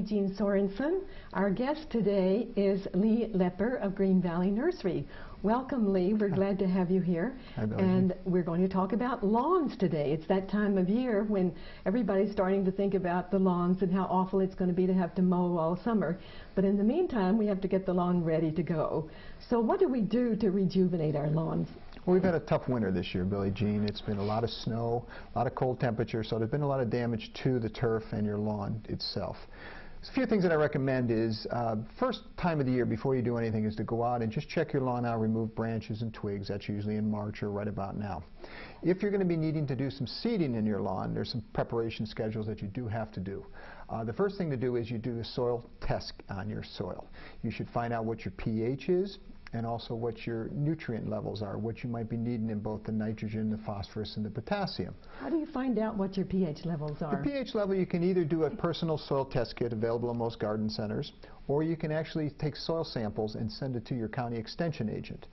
Jean Sorensen. Our guest today is Leigh Lepper of Green Valley Nursery. Welcome, Leigh. We're glad to have you here. Hi, Billie. And we're going to talk about lawns today. It's that time of year when everybody's starting to think about the lawns and how awful it's going to be to have to mow all summer. But in the meantime, we have to get the lawn ready to go. So what do we do to rejuvenate our lawns? Well, we've had a tough winter this year, Billie Jean. It's been a lot of snow, a lot of cold temperature, so there's been a lot of damage to the turf and your lawn itself. A few things that I recommend is, first time of the year before you do anything is to go out and just check your lawn out, remove branches and twigs. That's usually in March or right about now. If you're going to be needing to do some seeding in your lawn, there's some preparation schedules that you do have to do. The first thing to do is you do a soil test on your soil. You should find out what your pH is and also what your nutrient levels are, what you might be needing in both the nitrogen, the phosphorus, and the potassium. How do you find out what your pH levels are? The pH level, you can either do a personal soil test kit available in most garden centers, or you can actually take soil samples and send it to your county extension agent.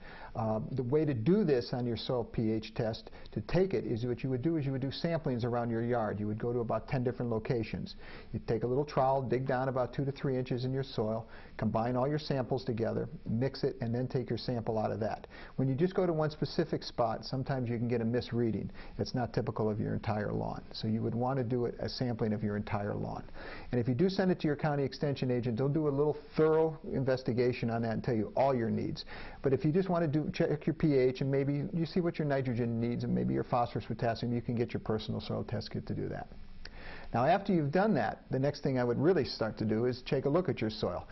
The way to do this on your soil pH test, to take it, is what you would do is you would do samplings around your yard. You would go to about 10 different locations. You'd take a little trowel, dig down about 2 to 3 inches in your soil, combine all your samples together, mix it, and then take your sample out of that. When you just go to one specific spot, sometimes you can get a misreading. It's not typical of your entire lawn. So you would want to do it a sampling of your entire lawn. And if you do send it to your county extension agent, they'll do a little thorough investigation on that and tell you all your needs. But if you just want to check your pH and maybe you see what your nitrogen needs and maybe your phosphorus, potassium, you can get your personal soil test kit to do that. Now after you've done that, the next thing I would really start to do is take a look at your soil.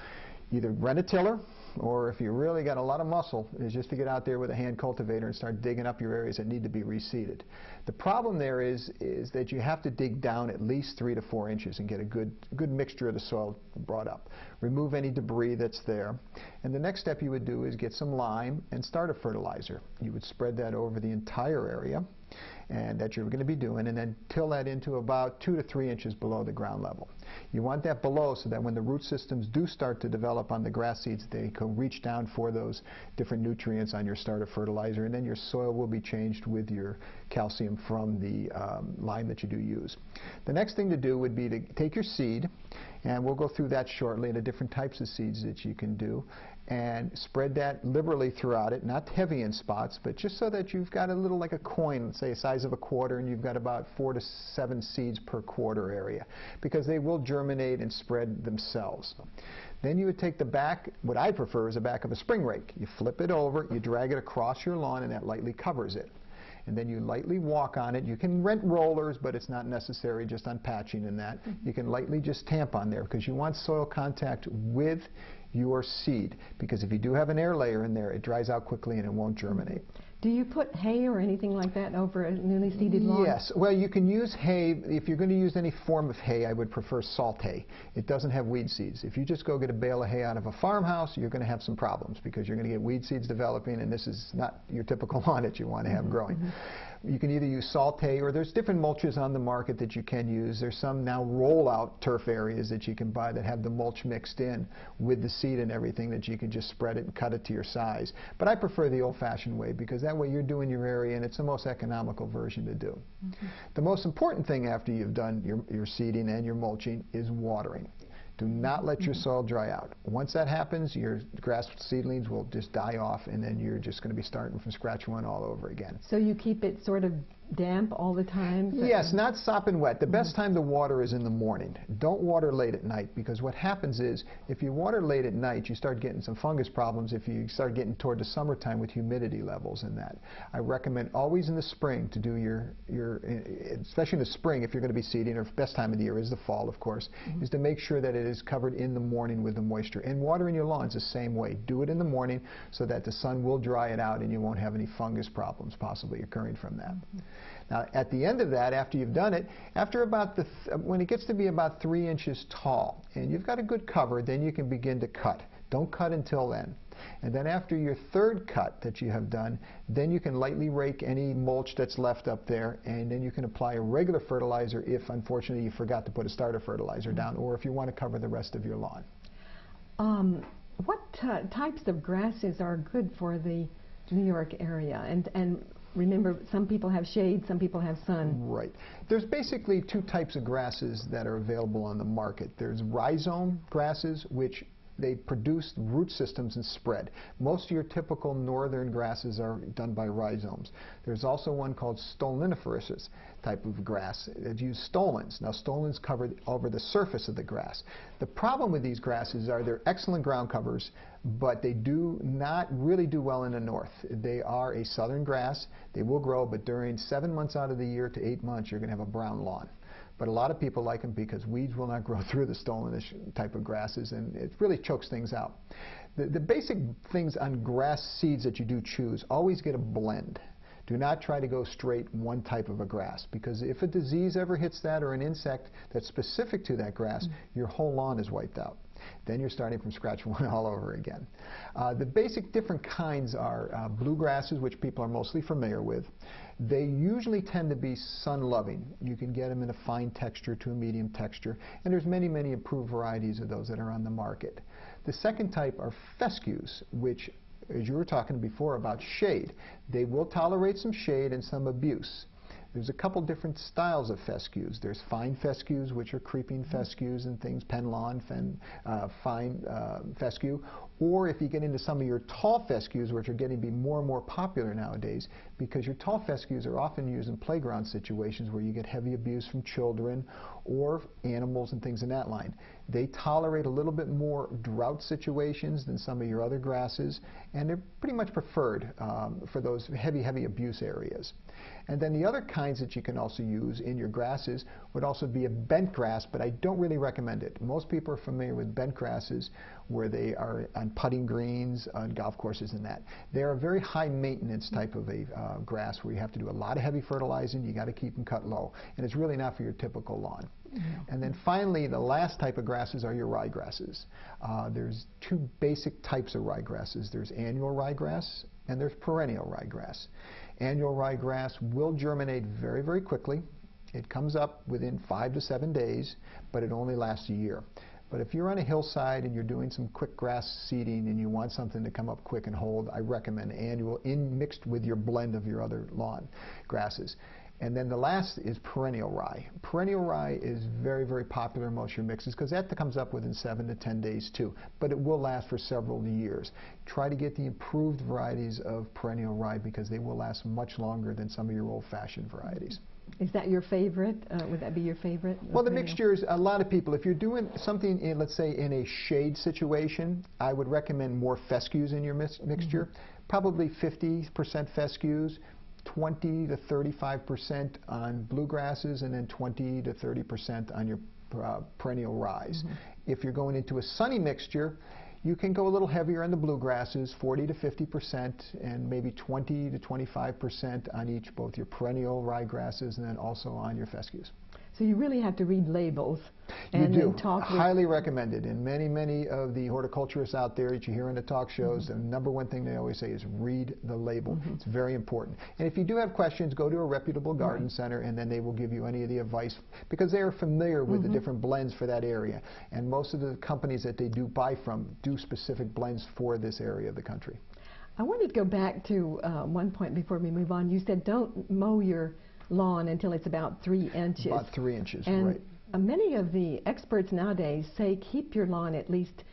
Either rent a tiller, or if you really got a lot of muscle, is just to get out there with a hand cultivator and start digging up your areas that need to be reseeded. The problem there is that you have to dig down at least 3 to 4 inches and get a good mixture of the soil brought up. Remove any debris that's there. And the next step you would do is get some lime and starter fertilizer. You would spread that over the entire area and that you're going to be doing, and then till that into about 2 to 3 inches below the ground level. You want that below so that when the root systems do start to develop on the grass seeds, they can reach down for those different nutrients on your starter fertilizer, and then your soil will be changed with your calcium from the lime that you do use. The next thing to do would be to take your seed, and we'll go through that shortly, the different types of seeds that you can do, and spread that liberally throughout it, not heavy in spots, but just so that you've got a little like a coin, let's say the size of a quarter, and you've got about 4 to 7 seeds per quarter area, because they will germinate and spread themselves. Then you would take the back, what I prefer is the back of a spring rake. You flip it over, you drag it across your lawn, and that lightly covers it. And then you lightly walk on it. You can rent rollers, but it's not necessary just on patching and that. You can lightly just tamp on there because you want soil contact with your seed, because if you do have an air layer in there, it dries out quickly and it won't germinate. Do you put hay or anything like that over a newly seeded lawn? Yes. Well, you can use hay. If you're going to use any form of hay, I would prefer salt hay. It doesn't have weed seeds. If you just go get a bale of hay out of a farmhouse, you're going to have some problems because you're going to get weed seeds developing, and this is not your typical lawn that you want to have growing. You can either use salt hay, or there's different mulches on the market that you can use. There's some now roll-out turf areas that you can buy that have the mulch mixed in with the seed and everything, that you can just spread it and cut it to your size. But I prefer the old-fashioned way, because that way you're doing your area and it's the most economical version to do. The most important thing after you've done your seeding and your mulching is watering. Do not let your soil dry out. Once that happens, your grass seedlings will just die off, and then you're just going to be starting from scratch one all over again. So you keep it sort of damp all the time? Yes, not sopping wet. The best time to water is in the morning. Don't water late at night, because what happens is if you water late at night, you start getting some fungus problems if you start getting toward the summertime with humidity levels and that. I recommend always in the spring to do especially in the spring if you're going to be seeding, or best time of the year is the fall, of course, is to make sure that it is covered in the morning with the moisture. And watering your lawns the same way. Do it in the morning so that the sun will dry it out and you won't have any fungus problems possibly occurring from that. Now, at the end of that, after you've done it, after about when it gets to be about 3 inches tall, and you've got a good cover, then you can begin to cut. Don't cut until then. And then after your third cut that you have done, then you can lightly rake any mulch that's left up there, and then you can apply a regular fertilizer if, unfortunately, you forgot to put a starter fertilizer down, or if you want to cover the rest of your lawn. What types of grasses are good for the New York area? And remember, some people have shade, some people have sun. Right. There's basically two types of grasses that are available on the market. There's rhizome grasses, which they produce root systems and spread. Most of your typical northern grasses are done by rhizomes. There's also one called stoloniferous type of grass that use stolons. Now, stolons cover over the surface of the grass. The problem with these grasses are they're excellent ground covers, but they do not really do well in the north. They are a southern grass. They will grow, but during 7 months out of the year to 8 months, you're going to have a brown lawn. But a lot of people like them because weeds will not grow through the stolonish type of grasses, and it really chokes things out. The basic things on grass seeds that you do choose, always get a blend. Do not try to go straight one type of a grass, because if a disease ever hits that or an insect that's specific to that grass, your whole lawn is wiped out. Then you're starting from scratch one all over again. The basic different kinds are bluegrasses, which people are mostly familiar with. They usually tend to be sun-loving. You can get them in a fine texture to a medium texture, and there's many, many improved varieties of those that are on the market. The second type are fescues, which, as you were talking before about shade, they will tolerate some shade and some abuse. There's a couple different styles of fescues. There's fine fescues, which are creeping fescues and things, penlawn, fine fescue. Or if you get into some of your tall fescues, which are getting to be more and more popular nowadays, because your tall fescues are often used in playground situations where you get heavy abuse from children or animals and things in that line. They tolerate a little bit more drought situations than some of your other grasses, and they're pretty much preferred for those heavy, heavy abuse areas. And then the other kinds that you can also use in your grasses would also be a bent grass, but I don't really recommend it. Most people are familiar with bent grasses where they are on putting greens, on golf courses and that. They're a very high maintenance type of a grass where you have to do a lot of heavy fertilizing, you got to keep them cut low, and it's really not for your typical lawn. And then finally, the last type of grasses are your ryegrasses. There's two basic types of ryegrasses. There's annual ryegrass and there's perennial ryegrass. Annual ryegrass will germinate very, very quickly. It comes up within 5 to 7 days, but it only lasts a year. But if you're on a hillside and you're doing some quick grass seeding and you want something to come up quick and hold, I recommend annual mixed with your blend of your other lawn grasses. And then the last is perennial rye. Perennial rye is very, very popular in most of your mixes because that comes up within 7 to 10 days too, but it will last for several years. Try to get the improved varieties of perennial rye because they will last much longer than some of your old-fashioned varieties. Is that your favorite? Would that be your favorite? Well, the mixtures, a lot of people, if you're doing something, in, let's say, in a shade situation, I would recommend more fescues in your mixture. Probably 50% fescues, 20 to 35% on bluegrasses, and then 20 to 30% on your perennial ryes. If you're going into a sunny mixture, you can go a little heavier on the bluegrasses, 40 to 50%, and maybe 20 to 25% on each, both your perennial ryegrasses and then also on your fescues. So you really have to read labels. And you do. Highly recommended. And many, many of the horticulturists out there that you hear in the talk shows, the #1 thing they always say is read the label. It's very important. And if you do have questions, go to a reputable garden center, and then they will give you any of the advice, because they are familiar with the different blends for that area. And most of the companies that they do buy from do specific blends for this area of the country. I wanted to go back to one point before we move on. You said don't mow your lawn until it's about 3 inches. About 3 inches, and right. Many of the experts nowadays say keep your lawn at least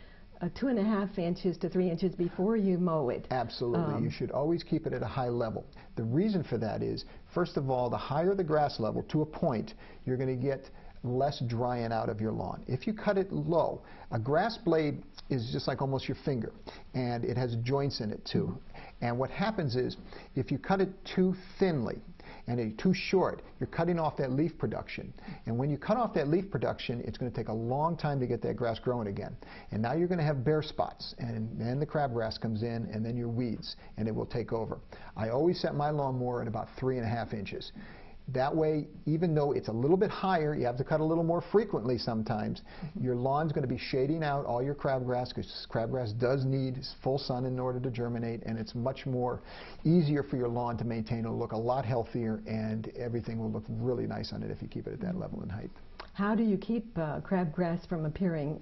2.5 inches to 3 inches before you mow it. Absolutely. You should always keep it at a high level. The reason for that is, first of all, the higher the grass level to a point, you're going to get less drying out of your lawn. If you cut it low, a grass blade is just like almost your finger, and it has joints in it too. And what happens is, if you cut it too thinly and too short, you're cutting off that leaf production. And when you cut off that leaf production, it's going to take a long time to get that grass growing again. And now you're going to have bare spots, and then the crabgrass comes in, and then your weeds, and it will take over. I always set my lawnmower at about 3.5 inches. That way, even though it's a little bit higher, you have to cut a little more frequently sometimes, your lawn's going to be shading out all your crabgrass, because crabgrass does need full sun in order to germinate, and it's much more easier for your lawn to maintain. It'll look a lot healthier, and everything will look really nice on it if you keep it at that level and height. How do you keep crabgrass from appearing?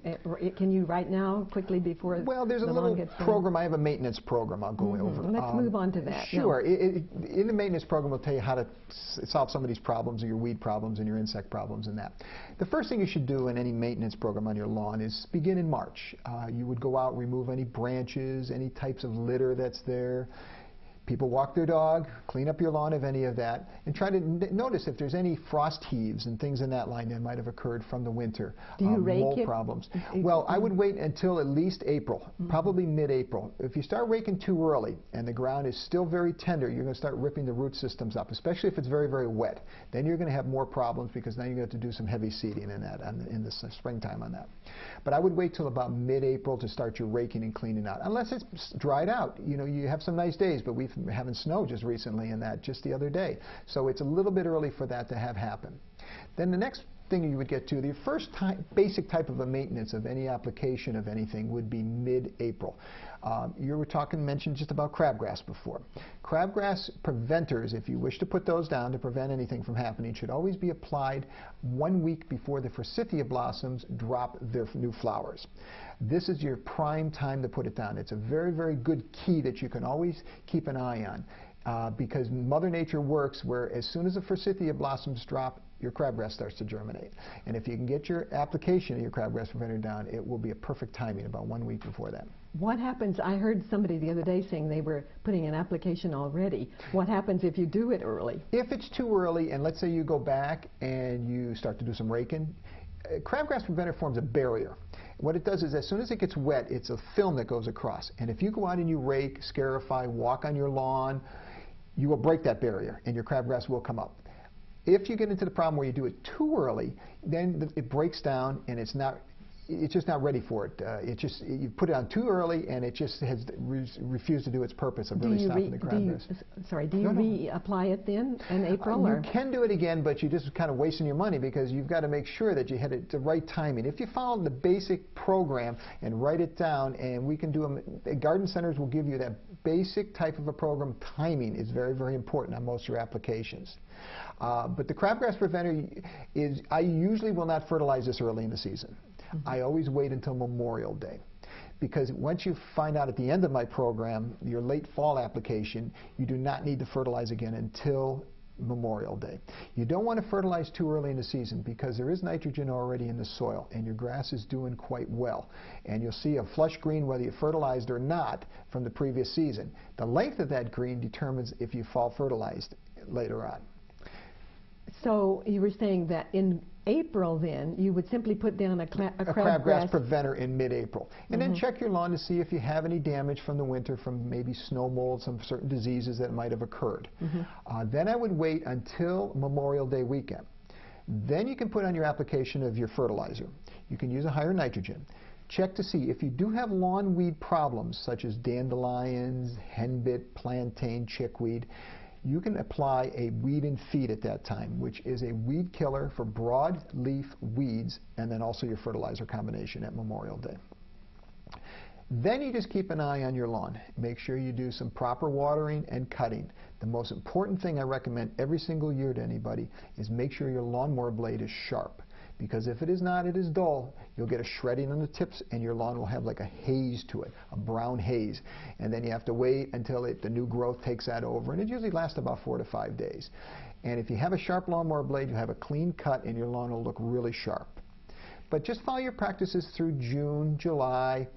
Can you right now, quickly before Well, there's a the little lawn gets program. I have a maintenance program I'll go over. Let's move on to that. Sure. In the maintenance program, we'll tell you how to solve some of these problems, your weed problems and your insect problems and that. The first thing you should do in any maintenance program on your lawn is begin in March. You would go out, remove any branches, any types of litter that's there. People walk their dog, clean up your lawn of any of that, and try to notice if there's any frost heaves and things in that line that might have occurred from the winter. Do you rake mold it? problems. Well, I would wait until at least April, probably mid-April. If you start raking too early and the ground is still very tender, you're going to start ripping the root systems up, especially if it's very, very wet. Then you're going to have more problems because now you're going to have to do some heavy seeding in that in the springtime on that. But I would wait till about mid-April to start your raking and cleaning out, unless it's dried out. You know, you have some nice days, but we've having snow just recently and that just the other day. So it's a little bit early for that to have happen. Then the next thing you would get to, the first basic type of a maintenance of any application of anything would be mid-April. You were mentioned just about crabgrass before. Crabgrass preventers, if you wish to put those down to prevent anything from happening, should always be applied 1 week before the forsythia blossoms drop their new flowers. This is your prime time to put it down. It's a very, very good key that you can always keep an eye on because Mother Nature works where as soon as the forsythia blossoms drop, your crabgrass starts to germinate. And if you can get your application of your crabgrass preventer down, it will be a perfect timing about 1 week before that. What happens, I heard somebody the other day saying they were putting an application already. What happens if you do it early? If it's too early, and let's say you go back and you start to do some raking, crabgrass preventer forms a barrier. What it does is as soon as it gets wet, it's a film that goes across. And if you go out and you rake, scarify, walk on your lawn, you will break that barrier and your crabgrass will come up. If you get into the problem where you do it too early, then it breaks down and it's just not ready for it. You put it on too early and it just has refused to do its purpose of really stopping the crabgrass. Do you reapply it then in April? You can do it again, but you're just kind of wasting your money because you've got to make sure that you had it the right timing. If you follow the basic program and write it down, and we can do them, garden centers will give you that basic type of a program. Timing is very, very important on most of your applications. But the crabgrass preventer I usually will not fertilize this early in the season. I always wait until Memorial Day. Because once you find out at the end of my program, your late fall application, you do not need to fertilize again until Memorial Day. You don't want to fertilize too early in the season because there is nitrogen already in the soil and your grass is doing quite well. And you'll see a flush green whether you fertilized or not from the previous season. The length of that green determines if you fall fertilized later on. So you were saying that in April then, you would simply put down a crabgrass preventer in mid-April. And then check your lawn to see if you have any damage from the winter from maybe snow mold, some certain diseases that might have occurred. Then I would wait until Memorial Day weekend. Then you can put on your application of your fertilizer. You can use a higher nitrogen. Check to see if you do have lawn weed problems such as dandelions, henbit, plantain, chickweed. You can apply a weed and feed at that time, which is a weed killer for broadleaf weeds, and then also your fertilizer combination at Memorial Day. Then you just keep an eye on your lawn. Make sure you do some proper watering and cutting. The most important thing I recommend every single year to anybody is make sure your lawnmower blade is sharp. Because if it is not, it is dull. You'll get a shredding on the tips and your lawn will have like a haze to it, a brown haze. And then you have to wait until the new growth takes that over. And it usually lasts about 4 to 5 days. And if you have a sharp lawnmower blade, you have a clean cut and your lawn will look really sharp. But just follow your practices through June, July.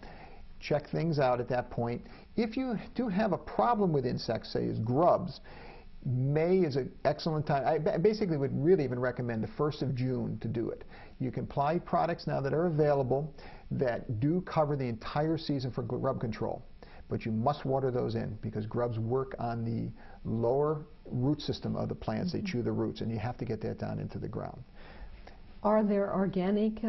Check things out at that point. If you do have a problem with insects, say as grubs, May is an excellent time. I basically would really even recommend the 1st of June to do it. You can apply products now that are available that do cover the entire season for grub control. But you must water those in because grubs work on the lower root system of the plants. They chew the roots, and you have to get that down into the ground. Are there organic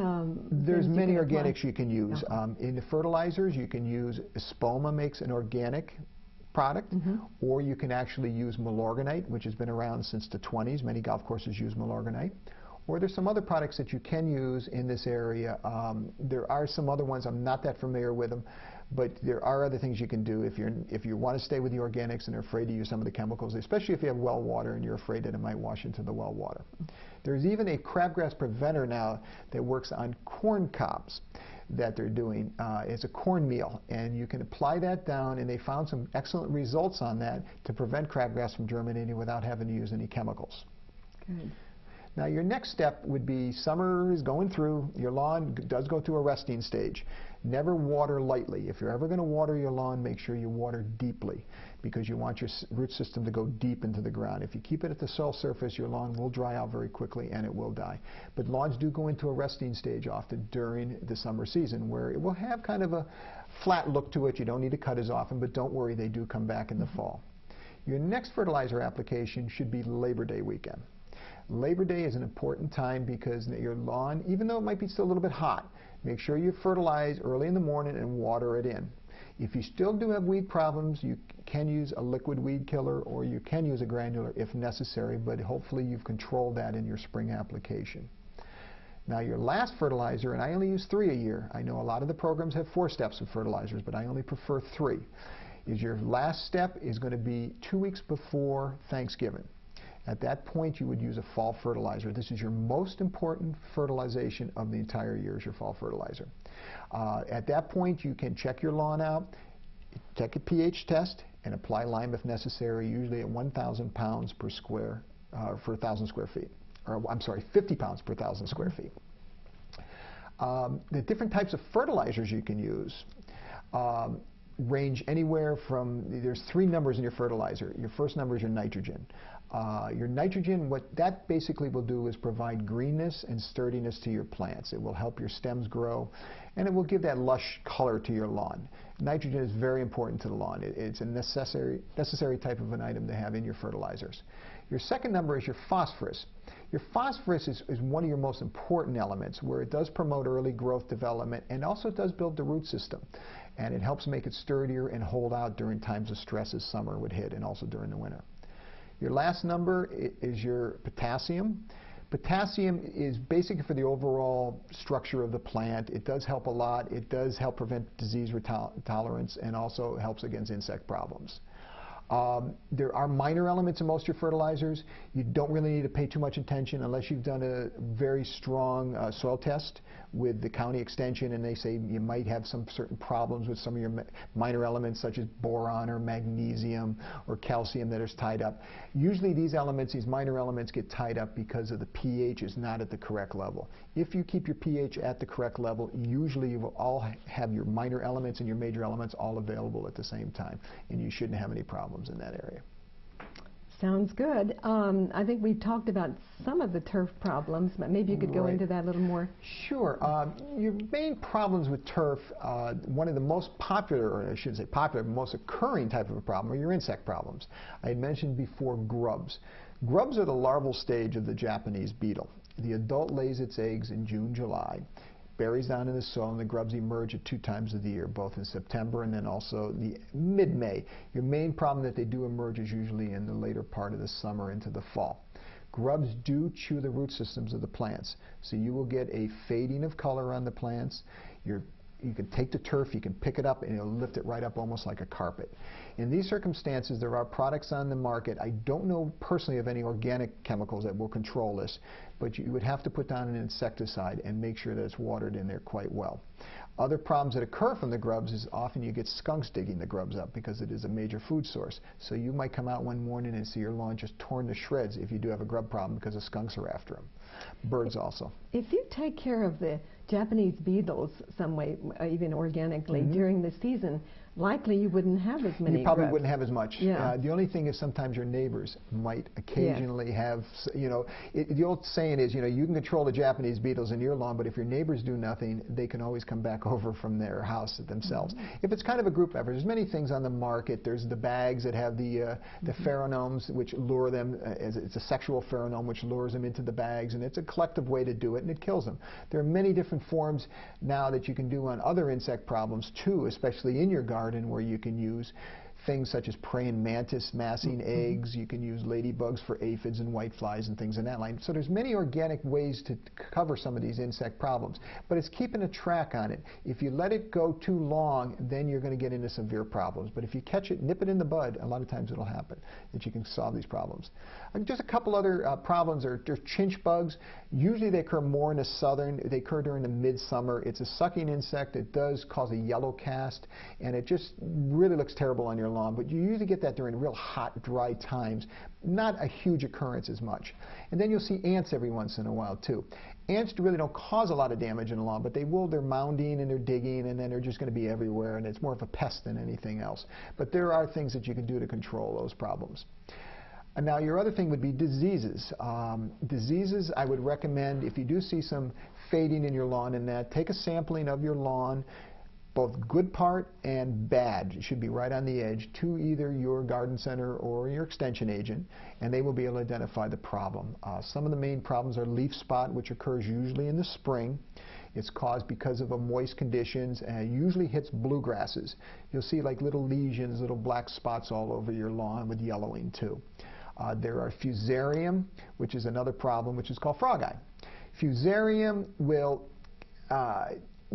There's many organics you can use. In the fertilizers, you can use Espoma makes an organic product, or you can actually use Milorganite, which has been around since the 20s. Many golf courses use Milorganite. Or there's some other products that you can use in this area. There are some other ones, I'm not that familiar with them, but there are other things you can do if you want to stay with the organics and are afraid to use some of the chemicals, especially if you have well water and you're afraid that it might wash into the well water. There's even a crabgrass preventer now that works on corn cobs that they're doing. It's a cornmeal, and you can apply that down, and they found some excellent results on that to prevent crabgrass from germinating without having to use any chemicals. Good. Now your next step would be summer is going through, your lawn does go through a resting stage. Never water lightly. If you're ever going to water your lawn, make sure you water deeply because you want your root system to go deep into the ground. If you keep it at the soil surface, your lawn will dry out very quickly and it will die. But lawns do go into a resting stage often during the summer season where it will have kind of a flat look to it. You don't need to cut as often, but don't worry, they do come back in the fall. Your next fertilizer application should be Labor Day weekend. Labor Day is an important time because your lawn, even though it might be still a little bit hot, make sure you fertilize early in the morning and water it in. If you still do have weed problems, you can use a liquid weed killer or you can use a granular if necessary, but hopefully you've controlled that in your spring application. Now your last fertilizer, and I only use 3 a year. I know a lot of the programs have 4 steps of fertilizers, but I only prefer 3. Is your last step is going to be 2 weeks before Thanksgiving. At that point, you would use a fall fertilizer. This is your most important fertilization of the entire year, is your fall fertilizer. At that point, you can check your lawn out, take a pH test, and apply lime if necessary, usually at 1,000 pounds per square, for 1,000 square feet. Or, I'm sorry, 50 pounds per 1,000 square feet. The different types of fertilizers you can use range anywhere from, there's 3 numbers in your fertilizer. Your first number is your nitrogen. Your nitrogen, what that basically will do is provide greenness and sturdiness to your plants. It will help your stems grow, and it will give that lush color to your lawn. Nitrogen is very important to the lawn. It's a necessary type of an item to have in your fertilizers. Your second number is your phosphorus. Your phosphorus is one of your most important elements where it does promote early growth development and also does build the root system. And it helps make it sturdier and hold out during times of stress as summer would hit and also during the winter. Your last number is your potassium. Potassium is basically for the overall structure of the plant. It does help a lot. It does help prevent disease tolerance and also helps against insect problems. There are minor elements in most of your fertilizers. You don't really need to pay too much attention unless you've done a very strong soil test with the county extension and they say you might have some certain problems with some of your minor elements such as boron or magnesium or calcium that is tied up. Usually these elements, these minor elements, get tied up because of the pH is not at the correct level. If you keep your pH at the correct level, usually you will all have your minor elements and your major elements all available at the same time, and you shouldn't have any problems in that area. Sounds good. I think we've talked about some of the turf problems, but maybe you could go into that a little more. Sure. Your main problems with turf, one of the most popular, or I shouldn't say popular, but most occurring type of a problem are your insect problems. I had mentioned before grubs. Grubs are the larval stage of the Japanese beetle. The adult lays its eggs in June, July, buries down in the soil, and the grubs emerge at 2 times of the year, both in September and then also the mid-May. Your main problem that they do emerge is usually in the later part of the summer into the fall. Grubs do chew the root systems of the plants, so you will get a fading of color on the plants. You can take the turf, you can pick it up, and it'll lift it right up almost like a carpet. In these circumstances, there are products on the market. I don't know personally of any organic chemicals that will control this, but you would have to put down an insecticide and make sure that it's watered in there quite well. Other problems that occur from the grubs is often you get skunks digging the grubs up because it is a major food source. So you might come out one morning and see your lawn just torn to shreds if you do have a grub problem because the skunks are after them. Birds also. If you take care of the Japanese beetles some way, even organically, during the season, likely you wouldn't have as many. You probably grubs. wouldn't have as much. Yeah. The only thing is sometimes your neighbors might occasionally have, the old saying is, you can control the Japanese beetles in your lawn, but if your neighbors do nothing, they can always come back over from their house themselves. If it's kind of a group effort, there's many things on the market. There's the bags that have the pheromones which lure them. It's a sexual pheromone which lures them into the bags, and it's a collective way to do it, and it kills them. There are many different forms now that you can do on other insect problems too, especially in your garden where you can use things such as praying mantis massing eggs. You can use ladybugs for aphids and whiteflies and things in that line. So there's many organic ways to cover some of these insect problems. But it's keeping a track on it. If you let it go too long, then you're going to get into severe problems. But if you catch it, nip it in the bud, a lot of times it'll happen that you can solve these problems. Just a couple other problems are chinch bugs. Usually they occur more in the southern. They occur during the midsummer. It's a sucking insect. It does cause a yellow cast, and it just really looks terrible on your lawn. But you usually get that during real hot, dry times. Not a huge occurrence as much. And then you'll see ants every once in a while too. Ants really don't cause a lot of damage in the lawn, but they will. They're mounding and they're digging, and then they're just going to be everywhere, and it's more of a pest than anything else. But there are things that you can do to control those problems. And now your other thing would be diseases. Diseases, I would recommend, if you do see some fading in your lawn and that, take a sampling of your lawn, both good part and bad. It should be right on the edge, to either your garden center or your extension agent, and they will be able to identify the problem. Some of the main problems are leaf spot, which occurs usually in the spring. It's caused because of moist conditions, and it usually hits bluegrasses. You'll see like little lesions, little black spots all over your lawn with yellowing too. There are fusarium, which is another problem, which is called frog eye. Fusarium will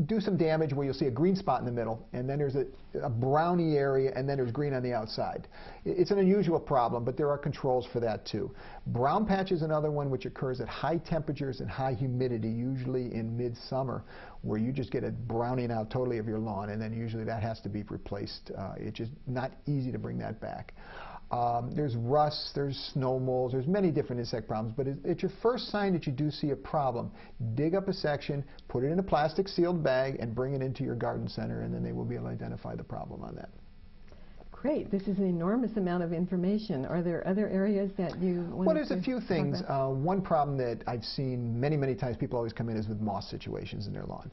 do some damage where you'll see a green spot in the middle, and then there's a browny area, and then there's green on the outside. It's an unusual problem, but there are controls for that too. Brown patch is another one which occurs at high temperatures and high humidity, usually in midsummer, where you just get a browning out totally of your lawn, and then usually that has to be replaced. It's just not easy to bring that back. There's rust, there's snow moles, there's many different insect problems, but it's your first sign that you do see a problem. Dig up a section, put it in a plastic sealed bag, and bring it into your garden center, and then they will be able to identify the problem on that. Great. This is an enormous amount of information. Are there other areas that you want to? Well, there's a few things. One problem that I've seen many, many times people always come in is with moss situations in their lawn.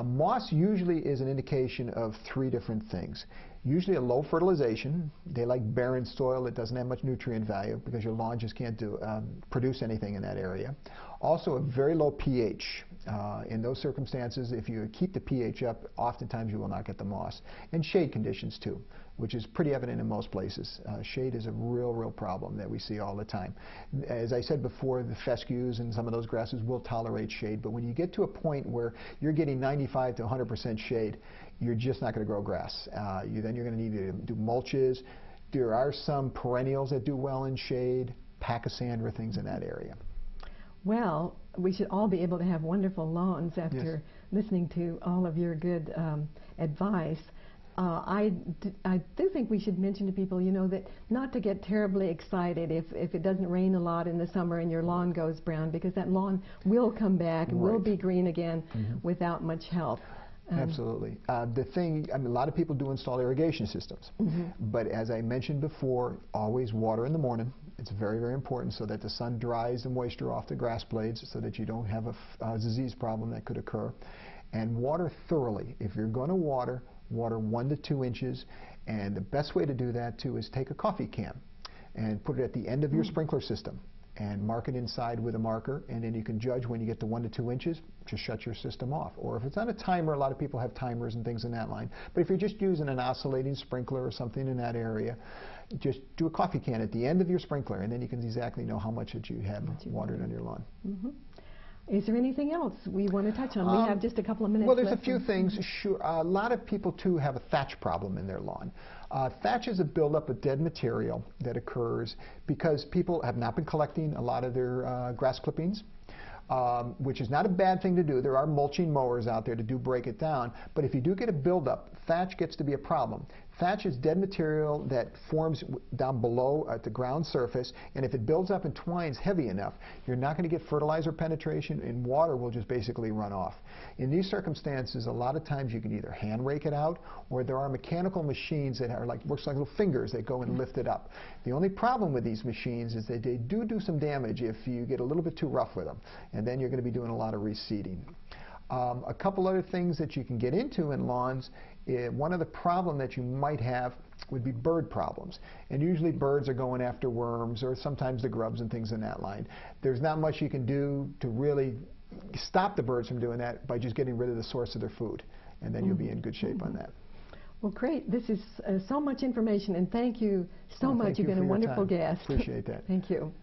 Moss usually is an indication of three different things. Usually a low fertilization. They like barren soil that doesn't have much nutrient value because your lawn just can't produce anything in that area. Also a very low pH. In those circumstances, if you keep the pH up, oftentimes you will not get the moss. And shade conditions too, which is pretty evident in most places. Shade is a real problem that we see all the time. As I said before, the fescues and some of those grasses will tolerate shade, but when you get to a point where you're getting 95 to 100% shade, you're just not going to grow grass. Then you're going to need to do mulches. There are some perennials that do well in shade, pachysandra, things in that area. Well, we should all be able to have wonderful lawns after listening to all of your good advice. I do think we should mention to people, you know, that not to get terribly excited if it doesn't rain a lot in the summer and your lawn goes brown, because that lawn will come back and will be green again without much help. Absolutely. The thing, I mean, a lot of people do install irrigation systems, but as I mentioned before, always water in the morning. It's very important so that the sun dries the moisture off the grass blades so that you don't have a disease problem that could occur. And water thoroughly. If you're going to water 1 to 2 inches, and the best way to do that too is take a coffee can and put it at the end of your sprinkler system and mark it inside with a marker, and then you can judge when you get to 1 to 2 inches, just shut your system off. Or if it's on a timer, a lot of people have timers and things in that line, but if you're just using an oscillating sprinkler or something in that area, just do a coffee can at the end of your sprinkler, and then you can exactly know how much that you have watered on your lawn. Is there anything else we want to touch on? We have just a couple of minutes left. Well, there's left. A few things. Sure. A lot of people, too, have a thatch problem in their lawn. Thatch is a buildup of dead material that occurs because people have not been collecting a lot of their grass clippings, which is not a bad thing to do. There are mulching mowers out there to break it down, but if you do get a buildup, thatch gets to be a problem. Thatch is dead material that forms down below at the ground surface, and if it builds up and twines heavy enough, you're not going to get fertilizer penetration, and water will just basically run off. In these circumstances, a lot of times you can either hand rake it out, or there are mechanical machines that are works like little fingers that go and lift it up. The only problem with these machines is that they do some damage if you get a little bit too rough with them, and then you're going to be doing a lot of reseeding. A couple other things that you can get into in lawns. One of the problem that you might have would be bird problems. And usually birds are going after worms or sometimes the grubs and things in that line. There's not much you can do to really stop the birds from doing that by just getting rid of the source of their food. And then you'll be in good shape on that. Well, great. This is so much information, and thank you so much. Thank you You've been for a your wonderful time. guest. Appreciate that. Thank you.